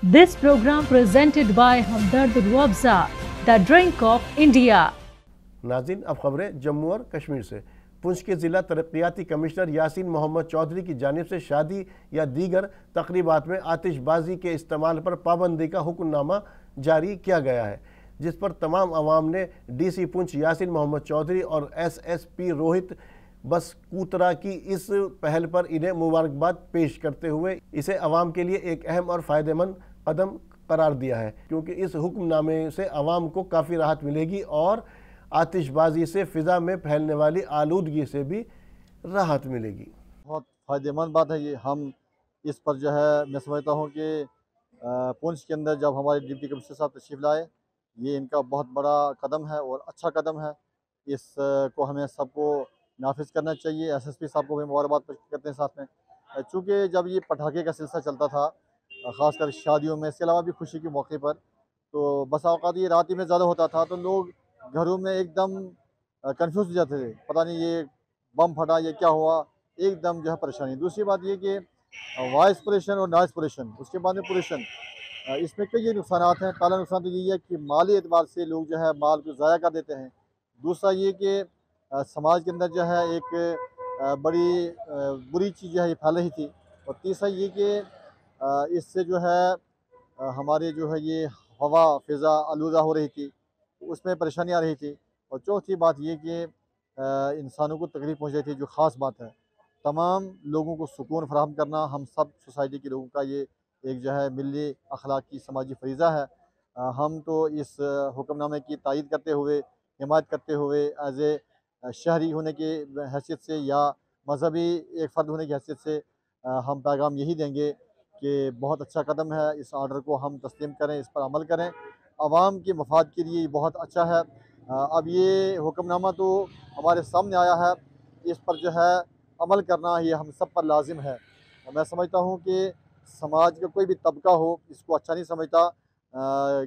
This program presented by Hamdard Ruabza, the drink of India. नाज़रीन, अब खबरें जम्मू और कश्मीर से। पुंछ के ज़िला तरक्याती कमिश्नर यासीन मोहम्मद चौधरी की जानिब से शादी या दीगर तकरीबात में आतिशबाजी के इस्तेमाल पर पाबंदी का हुक्मनामा जारी किया गया है, जिस पर तमाम अवाम ने DC पुंछ यासीन मोहम्मद चौधरी और SSP रोहित बसकूतरा की इस पहल पर इन्हें मुबारकबाद पेश करते हुए इसे अवाम के लिए एक अहम और फ़ायदेमंद कदम करार दिया है, क्योंकि इस हुक्मनामे से अवाम को काफ़ी राहत मिलेगी और आतिशबाजी से फ़िज़ा में फैलने वाली आलूदगी से भी राहत मिलेगी। बहुत फ़ायदेमंद बात है ये। हम इस पर जो है मैं समझता हूँ कि पुंछ के अंदर जब हमारे डिप्टी कमिश्नर साहब तशरीफ़ लाए, ये इनका बहुत बड़ा कदम है और अच्छा कदम है। इसको हमें सबको नाफिज करना चाहिए। SSP साहब को भी मुबारकबाद करते हैं साथ में, चूँकि जब ये पटाखे का सिलसिला चलता था ख़ासकर शादियों में, इसके अलावा भी खुशी के मौके पर, तो बसा औक़ात ये रात में ज़्यादा होता था तो लोग घरों में एकदम कंफ्यूज हो जाते थे, पता नहीं ये बम फटा, ये क्या हुआ, एकदम जो है परेशानी। दूसरी बात ये कि वॉइस पोल्यूशन और नॉइज़ पोल्यूशन, उसके बाद में पोल्यूशन, इसमें कई नुकसानात हैं। पहला नुकसान तो यही है कि माली एतबार से लोग जो है माल को ज़ाया कर देते हैं। दूसरा ये कि समाज के अंदर जो है एक बड़ी बुरी चीज़ जो है ये फैल रही थी। और तीसरा ये कि इससे जो है हमारे जो है ये हवा फ़िज़ा आलूदा हो रही थी, उसमें परेशानी आ रही थी। और चौथी बात ये कि इंसानों को तकलीफ़ पहुँच रही थी। जो ख़ास बात है, तमाम लोगों को सुकून फराहम करना हम सब सोसाइटी के लोगों का ये एक जो है मिली अखलाकी समाजी फरीज़ा है। हम तो इस हुक्मनामे की तायीद करते हुए, हिमायत करते हुए एज़ ए शहरी होने की हैसियत से या मजहबी एक फ़र्द होने की हैसियत से हम पैगाम यही देंगे कि बहुत अच्छा कदम है। इस आर्डर को हम तस्लीम करें, इस पर अमल करें। आवाम के मफाद के लिए बहुत अच्छा है। अब ये हुक्मनामा तो हमारे सामने आया है, इस पर जो है अमल करना ये हम सब पर लाजिम है। मैं समझता हूँ कि समाज का कोई भी तबका हो इसको अच्छा नहीं समझता।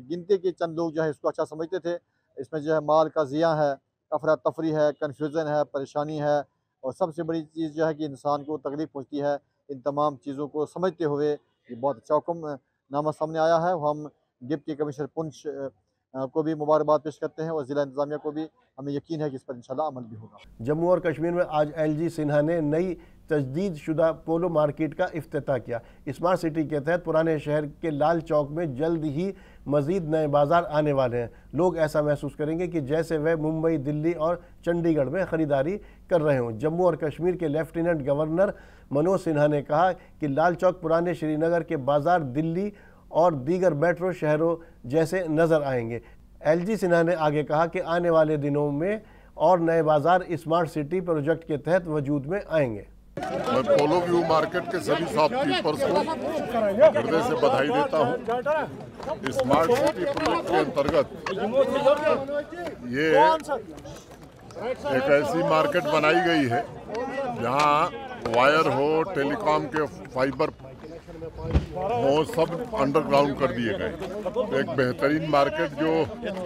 गिनती के चंद लोग जो है इसको अच्छा समझते थे। इसमें जो है माल का ज़िया है, अफरा तफरी है, कन्फ्यूज़न है, परेशानी है, और सबसे बड़ी चीज़ जो है कि इंसान को तकलीफ़ पहुँचती है। इन तमाम चीज़ों को समझते हुए ये बहुत अच्छा हुक्मनामा सामने आया है। हम डिप्टी कमिश्नर पुंछ को भी मुबारकबाद पेश करते हैं और ज़िला इंतज़ामिया को भी। हमें यकीन है कि इस पर इंशाल्लाह अमल भी होगा। जम्मू और कश्मीर में आज LG सिन्हा ने नई तजदीद शुदा पोलो मार्केट का इफ्तिताह किया। स्मार्ट सिटी के तहत पुराने शहर के लाल चौक में जल्द ही मज़ीद नए बाज़ार आने वाले हैं। लोग ऐसा महसूस करेंगे कि जैसे वह मुंबई, दिल्ली और चंडीगढ़ में ख़रीदारी कर रहे हों। जम्मू और कश्मीर के लेफ्टिनेंट गवर्नर मनोज सिन्हा ने कहा कि लाल चौक पुराने श्रीनगर के बाज़ार दिल्ली और दीगर मेट्रो शहरों जैसे नज़र आएंगे। LG सिन्हा ने आगे कहा कि आने वाले दिनों में और नए बाज़ार स्मार्ट सिटी प्रोजेक्ट के तहत वजूद में आएंगे। मैं पोलो व्यू मार्केट के सभी शॉपकीपर्स को हृदय से बधाई देता हूँ। स्मार्ट सिटी प्रोजेक्ट के अंतर्गत ये एक ऐसी मार्केट बनाई गई है जहाँ वायर हो, टेलीकॉम के फाइबर वो सब अंडरग्राउंड कर दिए गए। एक बेहतरीन मार्केट जो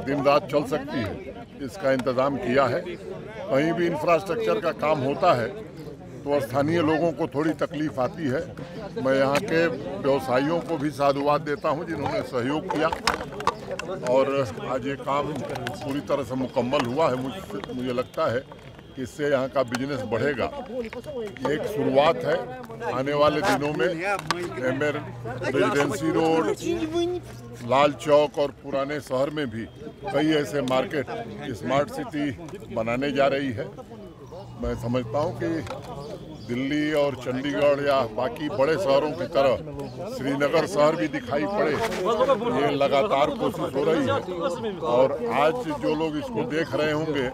दिन रात चल सकती है, इसका इंतज़ाम किया है। कहीं भी इंफ्रास्ट्रक्चर का काम होता है तो स्थानीय लोगों को थोड़ी तकलीफ आती है। मैं यहाँ के व्यवसायियों को भी साधुवाद देता हूँ जिन्होंने सहयोग किया और आज ये काम पूरी तरह से मुकम्मल हुआ है। मुझे लगता है कि इससे यहाँ का बिजनेस बढ़ेगा। ये एक शुरुआत है। आने वाले दिनों में एमएर रेजिडेंसी रोड, लाल चौक और पुराने शहर में भी कई ऐसे मार्केट स्मार्ट सिटी बनाने जा रही है। मैं समझता हूँ कि दिल्ली और चंडीगढ़ या बाकी बड़े शहरों की तरह श्रीनगर शहर भी दिखाई पड़े, ये लगातार कोशिश हो रही है। और आज जो लोग इसको देख रहे होंगे,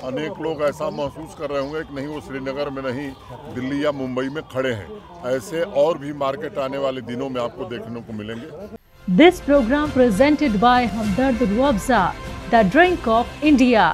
अनेक लोग ऐसा महसूस कर रहे होंगे कि नहीं वो श्रीनगर में नहीं, दिल्ली या मुंबई में खड़े हैं। ऐसे और भी मार्केट आने वाले दिनों में आपको देखने को मिलेंगे। This program presented by Hamdard Ruabza, the drink of India.